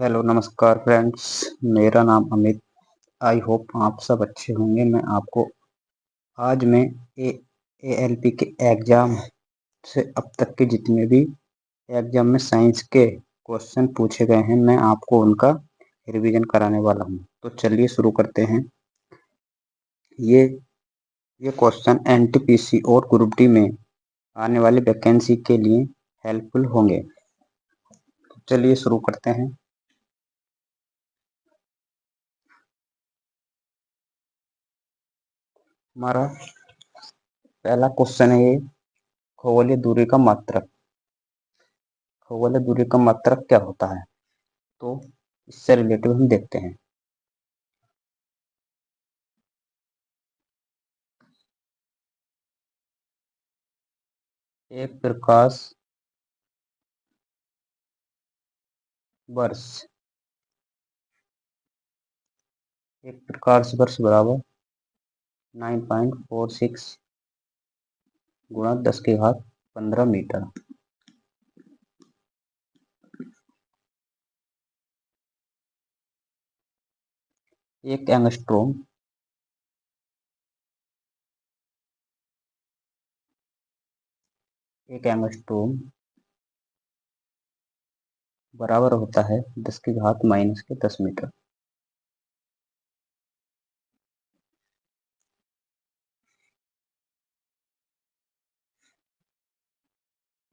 Hello नमस्कार friends. मेरा नाम अमित। आई होप आप सब अच्छे होंगे। मैं आपको आज मैं ए एएलपी के एग्ज़ाम से अब तक के जितने भी एग्ज़ाम में साइंस के क्वेश्चन पूछे गए हैं, मैं आपको उनका रिवीजन कराने वाला हूं। तो चलिए शुरू करते हैं। ये ये क्वेश्चन एनटीपीसी और ग्रुप डी में आने वाली वैकेंसी के लिए हेल्पफुल होंगे। तो चलिए शुरू करते हैं। हमारा पहला क्वेश्चन है ये, खगोलीय दूरी का मात्रक। खगोलीय दूरी का मात्रक क्या होता है? तो इससे रिलेटिव हम देखते हैं। एक प्रकाश वर्ष एक प्रकाश वर्ष बराबर 9.46 गुणा 10 की घात 15 मीटर। एक एंगस्ट्रोम एक एंगस्ट्रोम बराबर होता है 10 की घात -10 मीटर।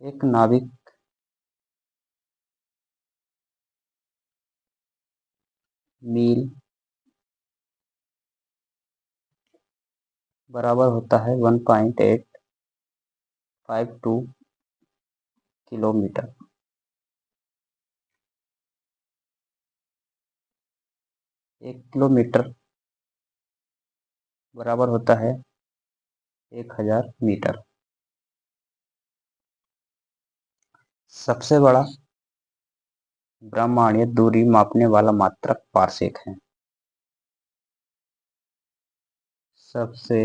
एक नाभिक मील बराबर होता है 1.852 किलोमीटर। एक किलोमीटर बराबर होता है 1000 मीटर। सबसे बड़ा ब्रह्मांडीय दूरी मापने वाला मात्रक पारसेक है। सबसे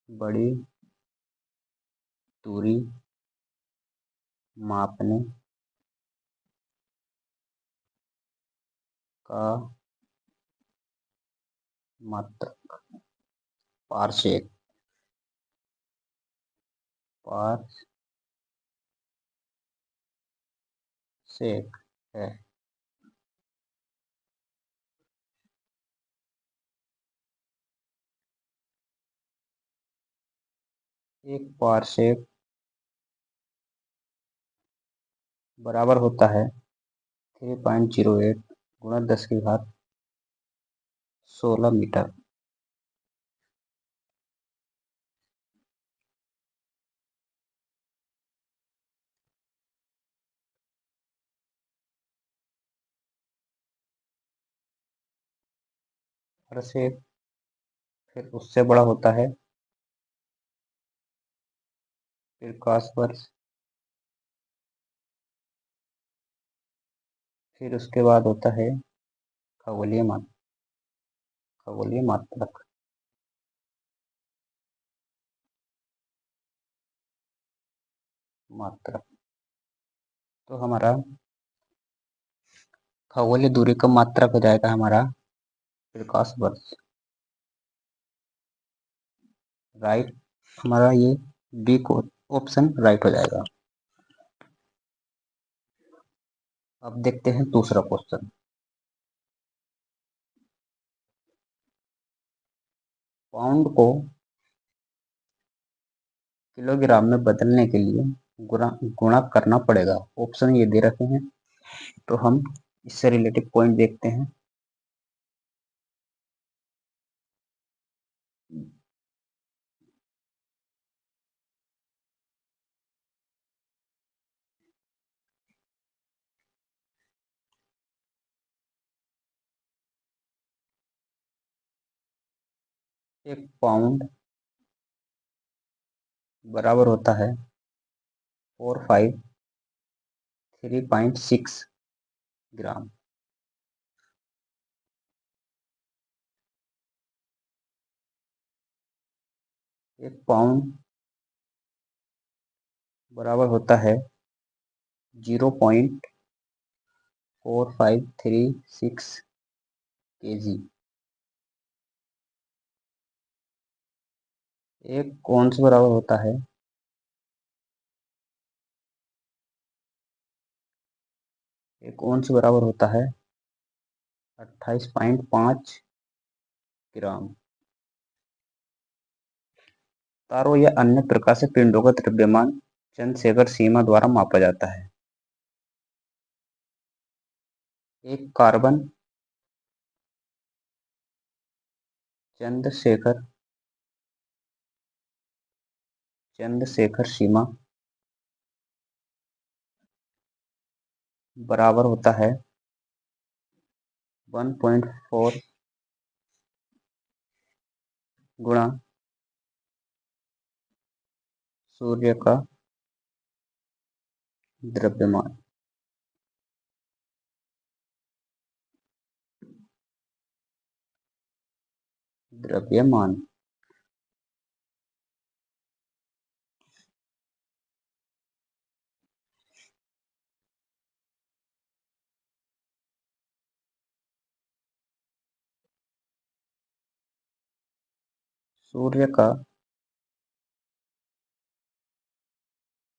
बड़ी दूरी मापने का मात्रक पारसेक पारसेक है। एक पारसेक बराबर होता है 3.08 गुणा 10 की घात 16 मीटर। पारसेक फिर उससे बड़ा होता है प्रकाश वर्ष, फिर उसके बाद होता है खगोलीय मात्रक। खगोलीय मात्रक मात्रक तो हमारा खगोलीय दूरी का मात्रक हो जाएगा हमारा प्रकाश वर्ष। राइट, हमारा ये बी को ऑप्शन राइट हो जाएगा। अब देखते हैं दूसरा क्वेश्चन। पाउंड को किलोग्राम में बदलने के लिए गुणा गुणा करना पड़ेगा। ऑप्शन ये दे रखे हैं, तो हम इससे रिलेटेड पॉइंट देखते हैं। एक पाउंड बराबर होता है 453.6 ग्राम। एक पाउंड बराबर होता है 0.0 4536 kg। एक कौन से बराबर होता है? एक कौन से बराबर होता है? 28.5 ग्राम। तारों या अन्य प्रकार से पिंडों का द्रव्यमान चंद्रशेखर सीमा द्वारा मापा जाता है। एक कार्बन चंद्रशेखर सीमा बराबर होता है 1.4 गुणा सूर्य का द्रव्यमान। द्रव्यमान सूर्य का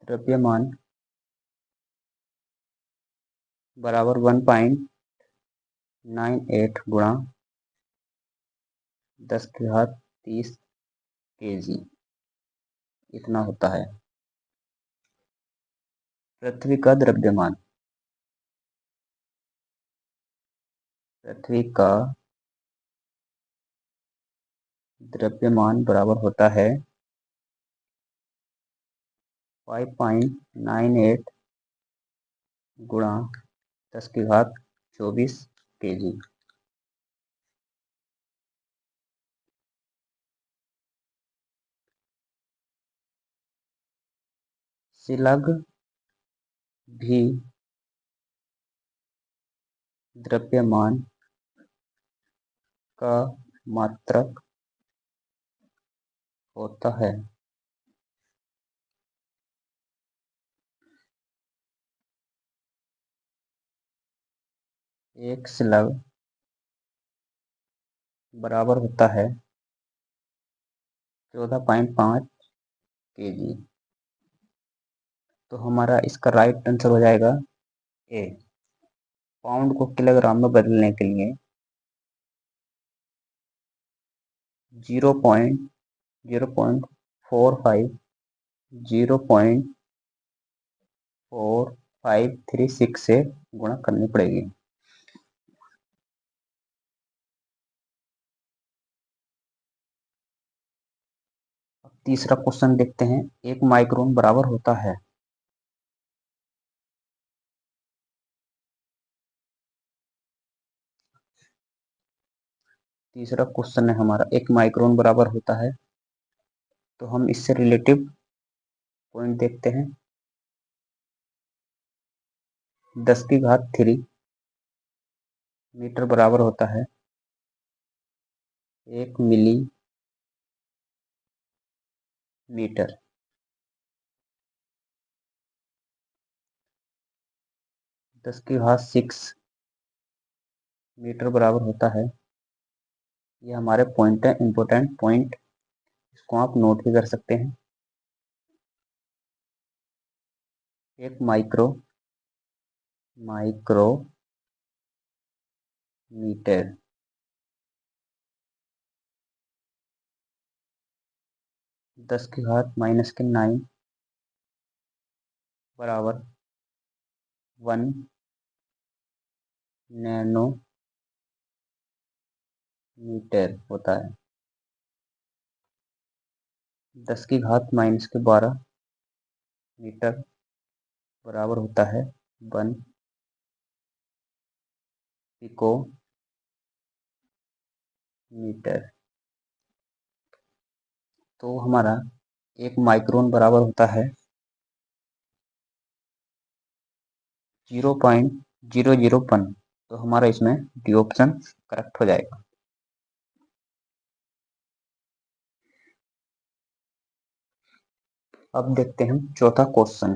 द्रव्यमान बराबर 1.98 गुणा 10 की घात 30 kg इतना होता है। पृथ्वी का द्रव्यमान बराबर होता है 5.98 गुणा 10 की घात 24 kg। शिलाग भी द्रव्यमान का मात्रक होता है। एक शिलाग बराबर होता है 14.5 kg। तो हमारा इसका राइट आंसर हो जाएगा ए। पाउंड को किलोग्राम में बदलने के लिए 0.045 0.4536 से गुणा करनी पड़ेगी। अब तीसरा क्वेश्चन देखते हैं। एक माइक्रोन बराबर होता है। तीसरा क्वेश्चन है हमारा, एक माइक्रोन बराबर होता है। तो हम इससे रिलेटिव पॉइंट देखते हैं। 10 की घात 3 मीटर बराबर होता है 1 मिलीमीटर। 10 की घात 6 मीटर बराबर होता है, ये हमारे पॉइंट है, इंपोर्टेंट पॉइंट, इसको आप नोट भी कर सकते हैं। एक माइक्रोमीटर 10 की घात -9 बराबर 1 नैनोमीटर होता है। 10 की घात -12 मीटर बराबर होता है 1 पिकोमीटर। तो हमारा एक माइक्रोन बराबर होता है 0.001। तो हमारा इसमें डी ऑप्शन करेक्ट हो जाएगा। अब देखते हैं चौथा क्वेश्चन।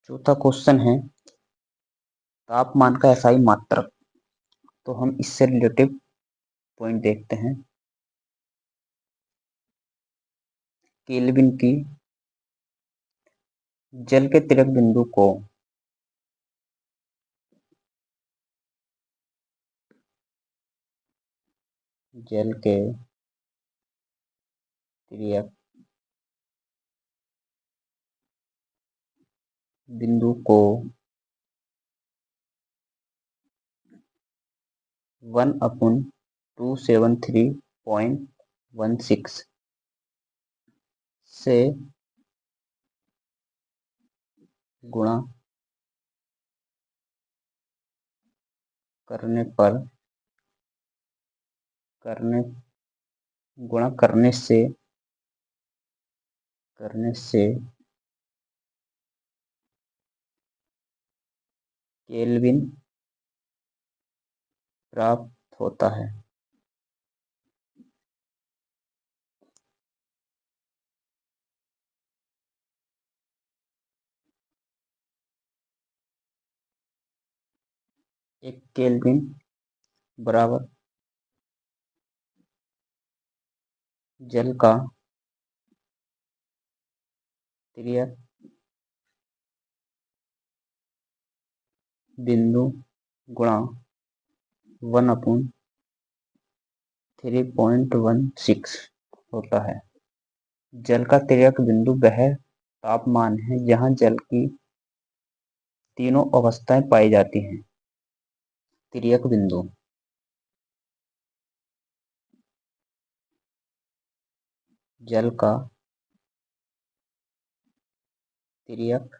चौथा क्वेश्चन है तापमान का एसआई मात्रक। तो हम इससे रिलेटिव पॉइंट देखते हैं। केल्विन की जल के तिलक बिंदु को जल के तिलक बिंदु को 1/273.16 से गुणा करने पर गुणा करने से केल्विन प्राप्त होता है। एक केल्विन बराबर जल का तिलक बिंदु गुणा 1/3.16 होता है। जल का तिलक बिंदु वह तापमान है जहां जल की तीनों अवस्थाएं पाई जाती हैं। तिलक बिंदु जल का तिलक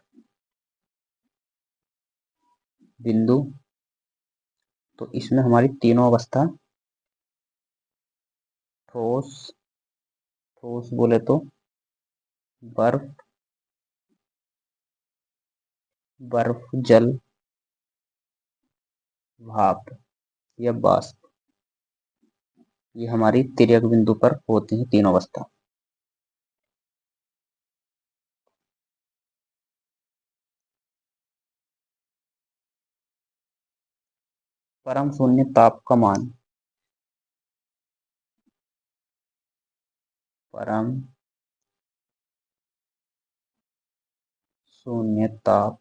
बिंदु, तो इसमें हमारी तीनों अवस्था ठोस बोले तो बर्फ जल भाप या वाष्प, ये हमारी तिर्यक बिंदु पर होती है तीनों अवस्था। परम शून्य ताप का मान परम शून्य ताप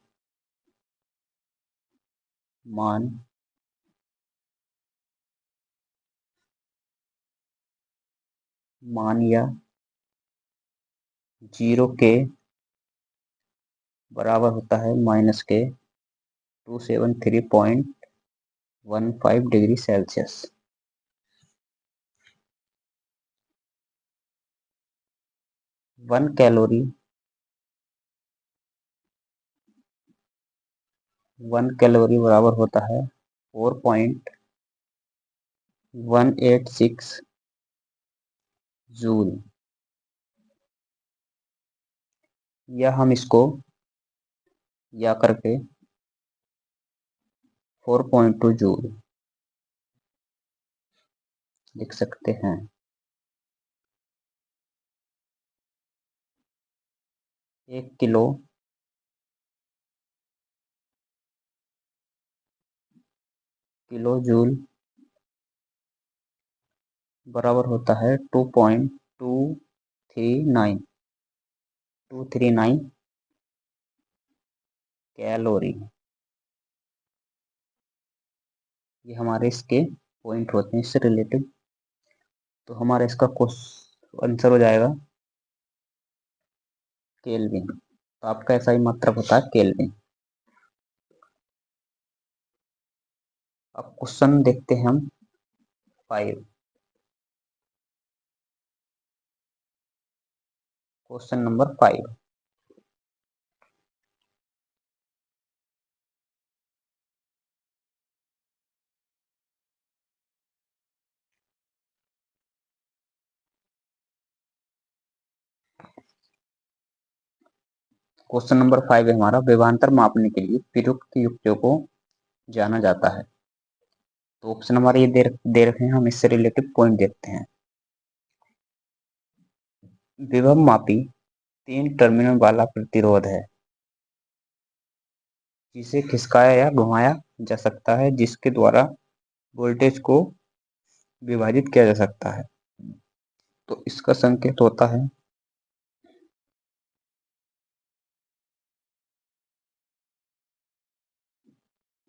मान या 0 के बराबर होता है -273.15 डिग्री सेल्सियस। वन कैलोरी बराबर होता है 4.186 जूल। या हम इसको या करके 4.2 जूल लिख सकते हैं। एक किलो जूल बराबर होता है 239 कैलोरी। ये हमारे इसके पॉइंट होते हैं इससे रिलेटेड। तो हमारा इसका आंसर हो जाएगा केल्विन। तो आपका ऐसा ही मात्रक होता है केल्विन। अब क्वेश्चन देखते हैं हम 5। Question number 5। क्वेश्चन नंबर 5 है हमारा, विभवांतर मापने के लिए प्रयुक्त युक्तियों को जाना जाता है। तो ऑप्शन हमारे ये दे रखे हैं, हम इससे रिलेटेड पॉइंट देखते हैं। विभव मापी 3 टर्मिनल वाला प्रतिरोध है। जिसे खिसकाया या घुमाया जा सकता है, जिसके द्वारा वोल्टेज को विभाजित किया जा सकता है। तो इसका संकेत होता है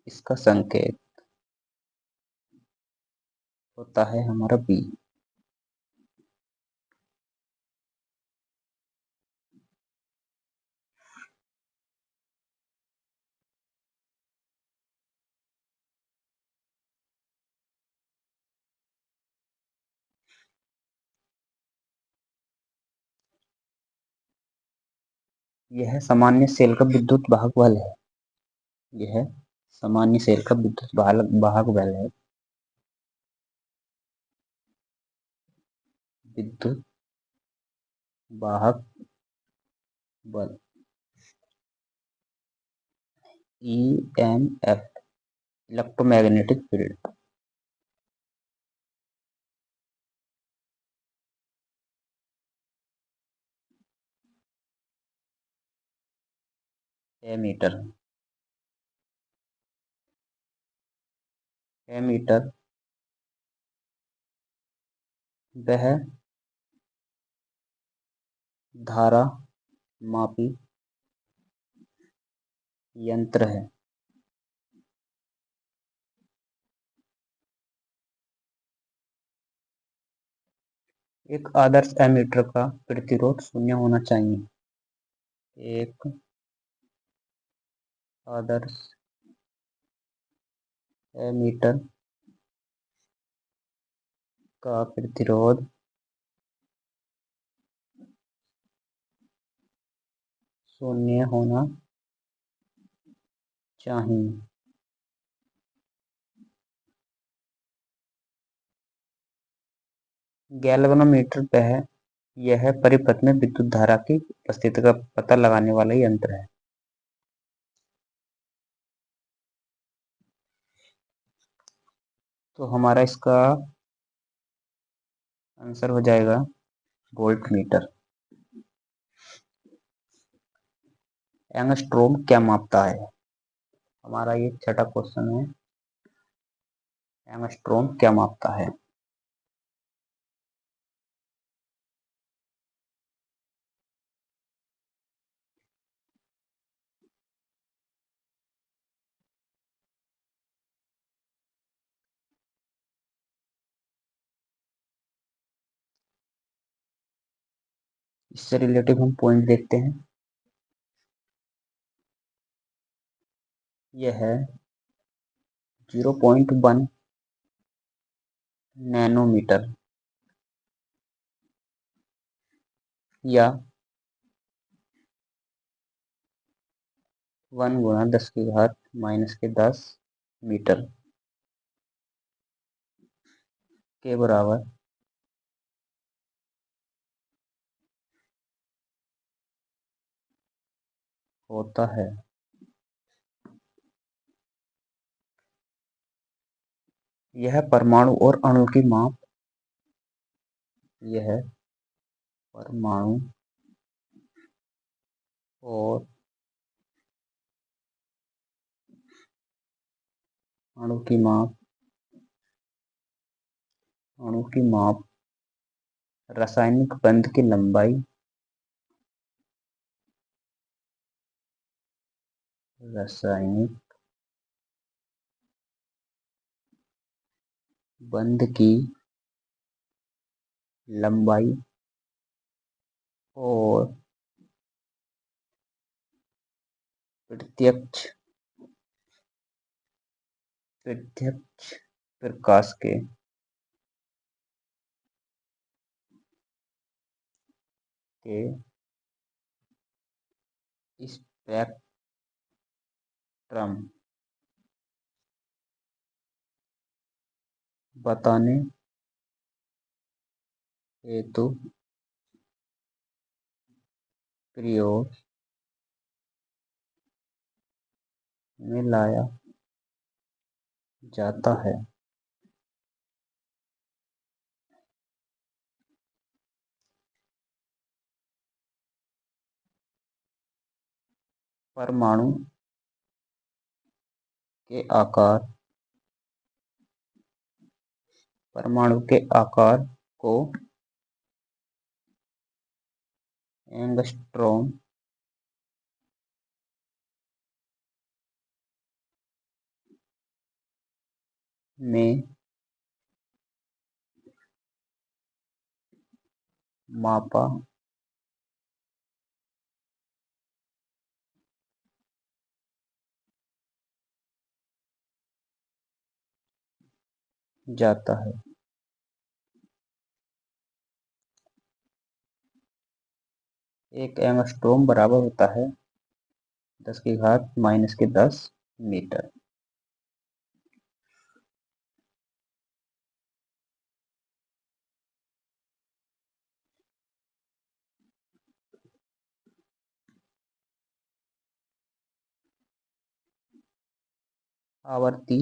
इसका संकेत होता है हमारा बी। यह सामान्य सेल का विद्युत वाहक बल है। यह सामान्य सेल का विद्युत वाहक बल है। विद्युत वाहक बल EMF, electromagnetic field. Ammeter ammeter वह धारा मापी यंत्र है एक आदर्श एमीटर का प्रतिरोध शून्य होना चाहिए। एक आदर्श एमीटर का प्रतिरोध शून्य होना चाहिए। गैल्वेनोमीटर यह परिपथ में विद्युत धारा की उपस्थिति का पता लगाने वाला यंत्र है। तो हमारा इसका आंसर हो जाएगा वोल्ट मीटर। एंगस्ट्रोम क्या मापता है? हमारा ये छठा क्वेश्चन है। एंगस्ट्रोम क्या मापता है? इससे रिलेटिव हम पॉइंट देखते हैं। यह है 0.1 नैनोमीटर या 1 × 10⁻⁻10 मीटर के बराबर होता है। यह परमाणु और अणु की माप यह परमाणु और अणु की माप रासायनिक बंध की लंबाई रासायनिक बंध की लंबाई और प्रत्यक्ष प्रकाश के स्पेक्ट्रम बताने हेतु प्रयोग में लाया जाता है। परमाणु के आकार परमाणु के आकार को एंगस्ट्रॉम में मापा जाता है। एक एंगस्ट्रॉम बराबर होता है 10⁻⁻10 मीटर। आवर्ती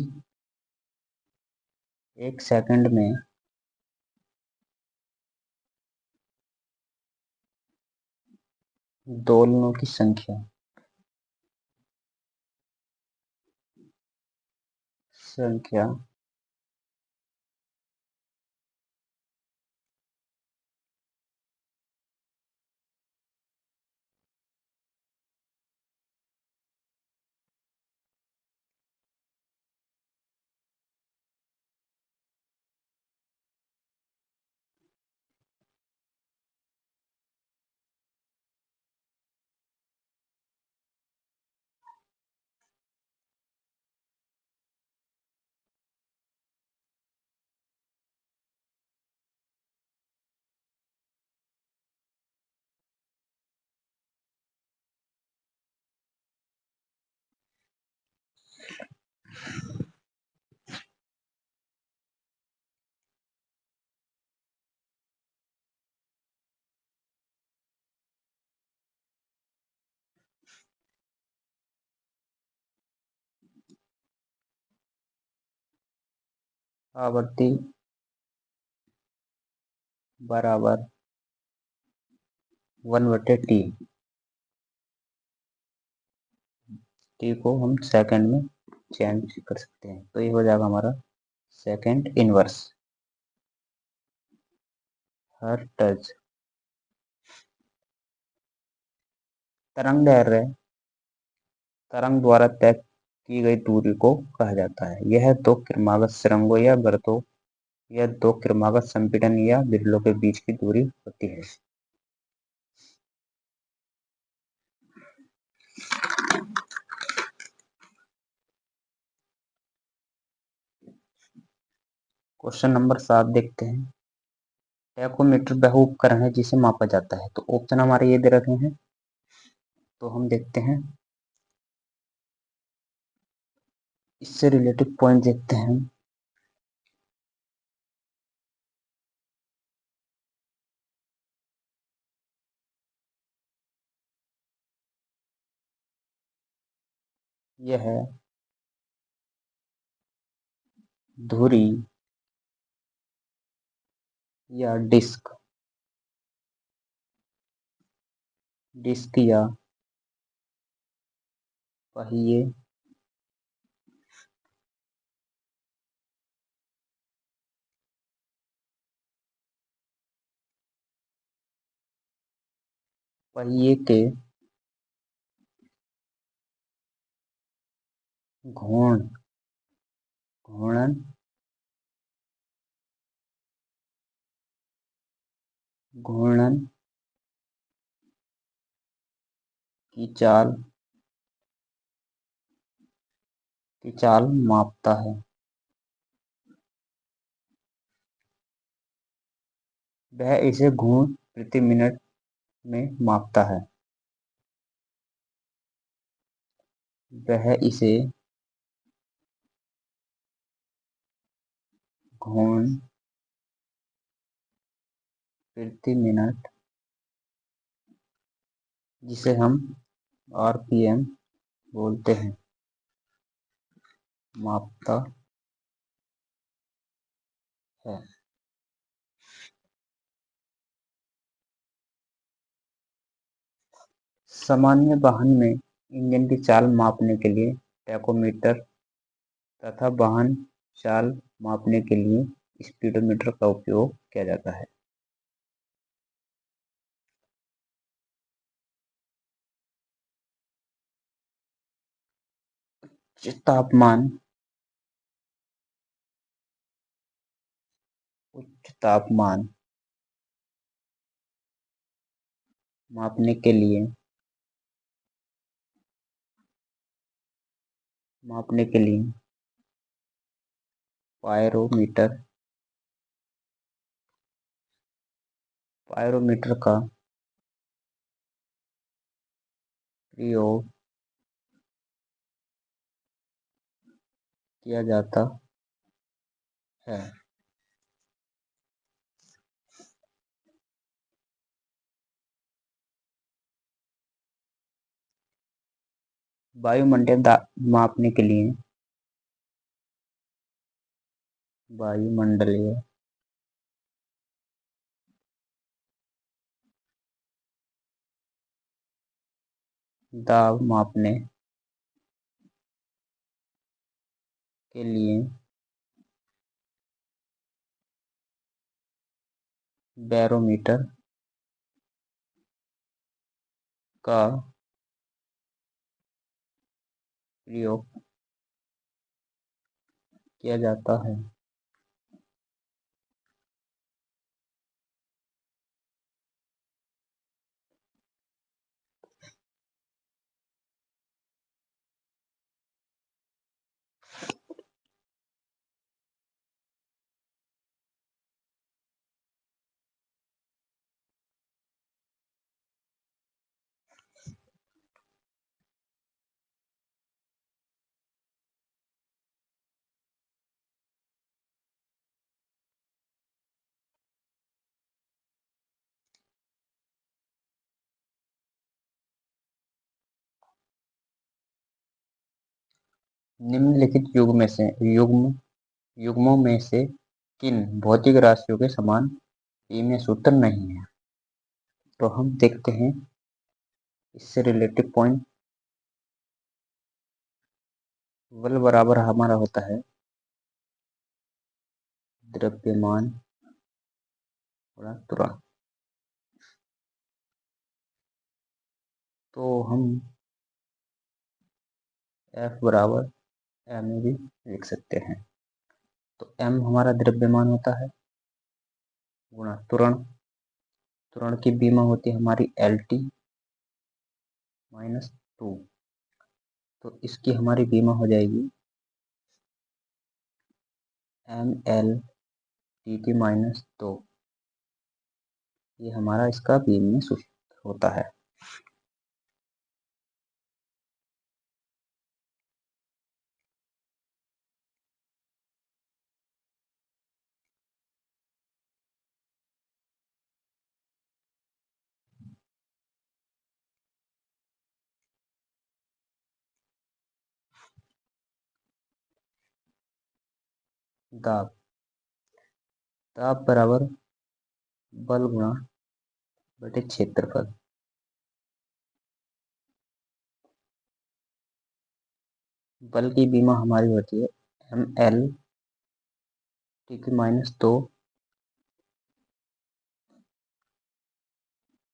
1 सेकंड में दोलनों की संख्या आवर्ती बराबर 1/t। टी को हम सेकंड में चेंज कर सकते हैं, तो ये हो जाएगा हमारा सेकंड इनवर्स हर्ट्ज। तरंग दैर्ध्य तरंग द्वारा तय की गई दूरी को कहा जाता है। यह दो क्रमागत सुरंगों या गर्तों या दो क्रमागत संपीड़न या बिरलों के बीच की दूरी होती है। क्वेश्चन नंबर 7 देखते हैं। टैकोमीटर वह उपकरण है जिसे मापा जाता है। तो ऑप्शन हमारे ये दे रखे हैं, तो हम देखते हैं। इससे रिलेटेड पॉइंट देखते हैं। यह है धुरी या डिस्क या पहिए के घूर्णन की चाल मापता है। वह इसे घूर्ण प्रति मिनट में मापता है। वह इसे घूर्ण प्रति मिनट, जिसे हम आरपीएम बोलते हैं, मापता है। सामान्य वाहन में इंजन की चाल मापने के लिए टैकोमीटर तथा वाहन चाल मापने के लिए स्पीडोमीटर का उपयोग किया जाता है। तापमान उच्च तापमान मापने के लिए पायरोमीटर का प्रयोग किया जाता है। वायुमंडलीय मापने के लिए वायुमंडलीय दाब मापने के लिए बैरोमीटर का प्रयोग किया जाता है। निम्नलिखित युग्मों में से किन भौतिक राशियों के समान पीमेय सूत्र नहीं है? तो हम देखते हैं इससे रिलेटिव पॉइंट। बल बराबर हमारा होता है द्रव्यमान गुणा त्वरण। तो हम F बराबर m भी लिख सकते हैं। तो m हमारा द्रव्यमान होता है गुणा त्वरण की बीमा होती है हमारी LT माइनस 2। तो इसकी हमारी बीमा हो जाएगी ML/T माइनस 2। ये हमारा इसका बीम में सूत्र होता है। दाब बराबर बल गुणा बटे क्षेत्रफल। बल की बीमा हमारी होती है ML/T माइनस 2।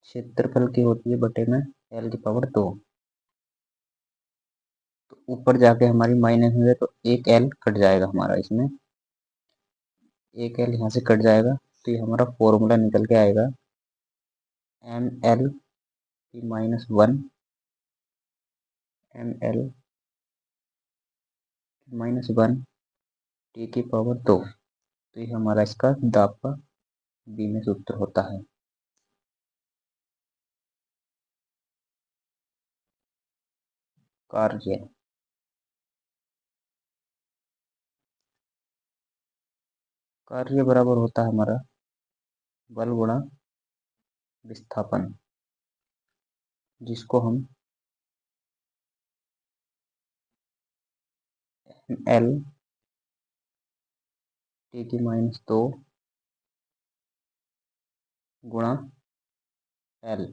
क्षेत्रफल की होती है बटे में L की पावर 2। तो ऊपर जाके हमारी माइनस में तो एक L कट जाएगा हमारा, इसमें एक L यहाँ से कट जाएगा। तो ये हमारा फॉर्मूला निकल के आएगा ML/-1 ML/-1 T की पावर 2। तो ये हमारा इसका दाब का बीम सूत्र होता है। कार्य बराबर होता है हमारा बल गुणा विस्थापन, जिसको हम ML/-T माइनस 2 गुणा L,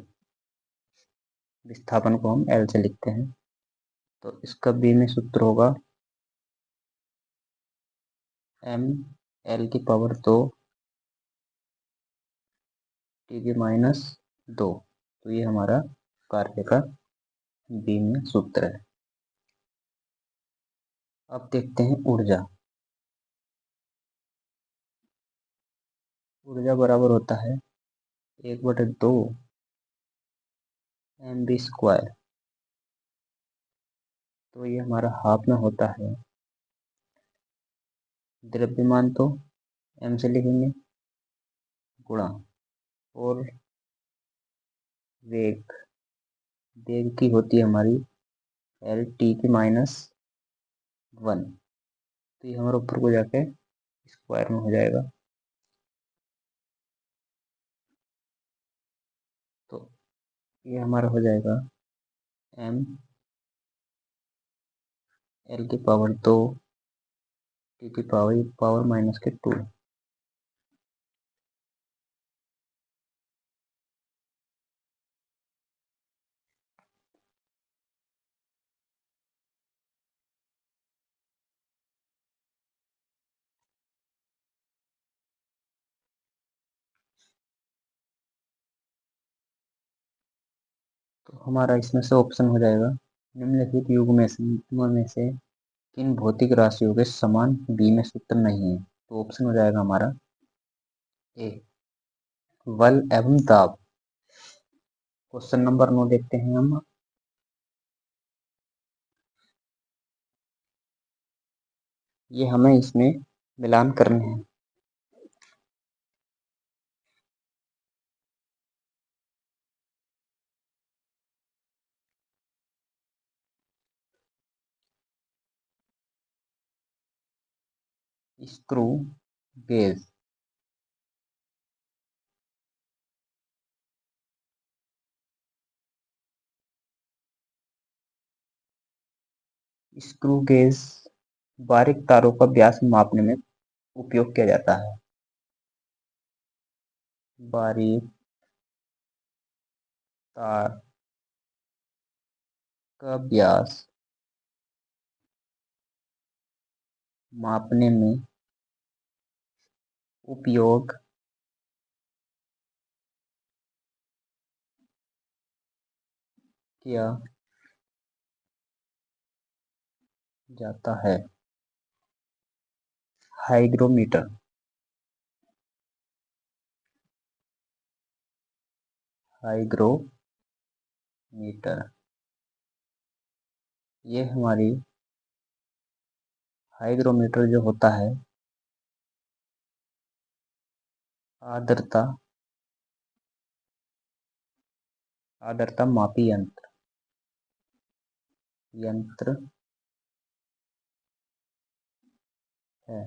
विस्थापन को हम L से लिखते हैं। तो इसका बीम सूत्र होगा एम एल की पावर 2 टी की -2। तो ये हमारा कार्य का बीम सूत्र है। अब देखते हैं ऊर्जा। ऊर्जा बराबर होता है 1/2 mv²। तो ये हमारा हाफ में होता है। द्रव्यमान तो m से लिखेंगे गुणा, और वेग वेग की होती है हमारी एल टी की -1। तो ये हमारे ऊपर को जाके स्क्वायर में हो जाएगा। तो ये हमारा हो जाएगा एम एल की पावर 2 टी की पावर -2। तो हमारा इसमें से ऑप्शन हो जाएगा निम्नलिखित युग्म में से किन भौतिक राशियों के समान बीम सूत्र नहीं है। तो ऑप्शन हो जाएगा हमारा ए बल एवं दाब। क्वेश्चन नंबर 9 देखते हैं हम। ये हमें इसमें मिलान करने हैं। स्क्रू गेज, स्क्रू गेज बारीक तारों का व्यास मापने में उपयोग किया जाता है। बारीक तार का व्यास मापने में उपयोग किया जाता है। हाइग्रोमीटर, हाइग्रोमीटर ये हमारी हाइग्रोमीटर जो होता है आर्द्रता आर्द्रता मापी यंत्र है।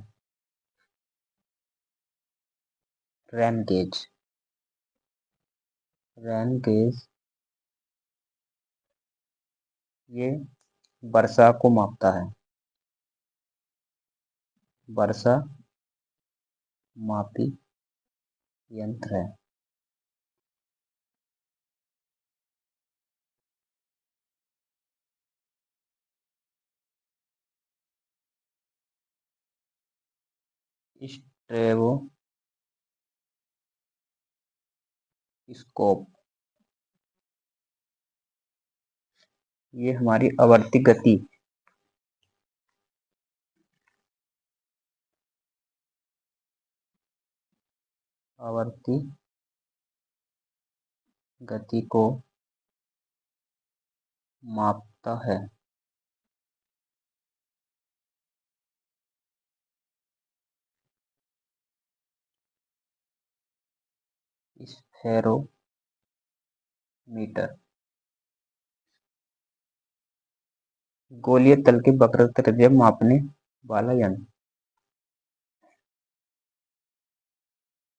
रेन गेज, रेन गेज ये वर्षा को मापता है। वर्षा मापी यंत्र है। स्ट्रेबोस्कोप ये हमारी आवर्ती गति आवर्ती गति को मापता है। स्फेरोमीटर गोलीय तल की वक्रता मापने वाला यंत्र।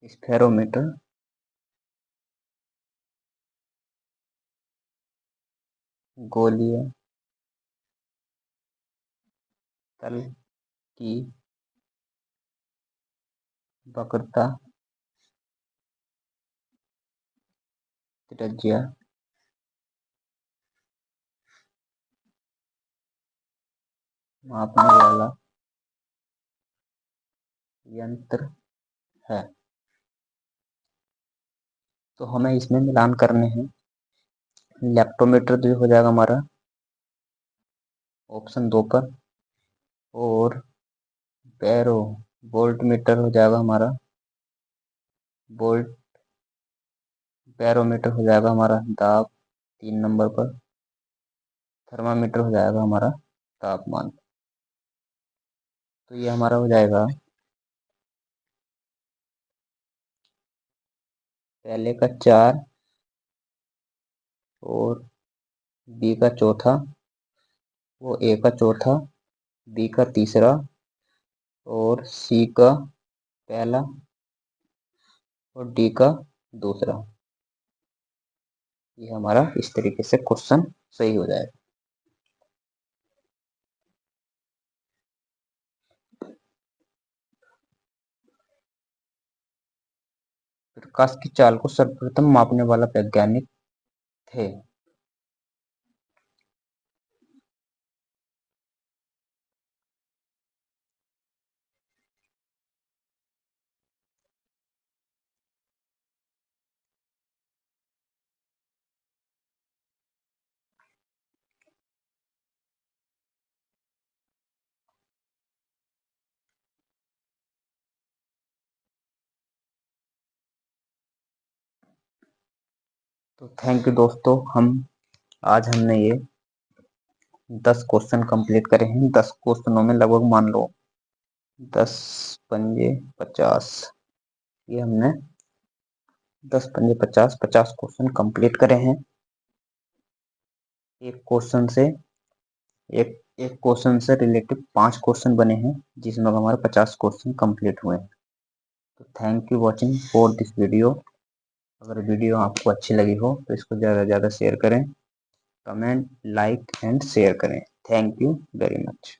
स्फेरोमीटर गोलीय तल की वक्रता त्रिज्या मापने वाला यंत्र है। तो हमें इसमें मिलान करने हैं। लैप्टोमीटर जो हो जाएगा हमारा ऑप्शन 2 पर, और बैरो वोल्ट मीटर हो जाएगा हमारा वोल्ट, बैरोमीटर हो जाएगा हमारा दाब 3 नंबर पर, थर्मामीटर हो जाएगा हमारा तापमान। तो ये हमारा हो जाएगा पहले का 4 और बी का चौथा, वो ए का चौथा, बी का तीसरा और सी का पहला और डी का दूसरा। ये हमारा इस तरीके से क्वेश्चन सही हो जाएगा। प्रकाश की चाल को सर्वप्रथम मापने वाला वैज्ञानिक थे। तो थैंक यू दोस्तों, आज हमने ये 10 क्वेश्चन कंप्लीट करे हैं। 10 क्वेश्चनों में लगभग मान लो 10 पंजे 50, ये हमने 10 पंजे 50 क्वेश्चन कंप्लीट करे हैं। एक क्वेश्चन से रिलेटेड 5 क्वेश्चन बने हैं, जिसमें हमारे 50 क्वेश्चन कंप्लीट हुए हैं। तो thank you watching for this video. अगर वीडियो आपको अच्छी लगी हो तो इसको ज़्यादा से ज़्यादा शेयर करें, कमेंट, लाइक एंड शेयर करें। Thank you very much.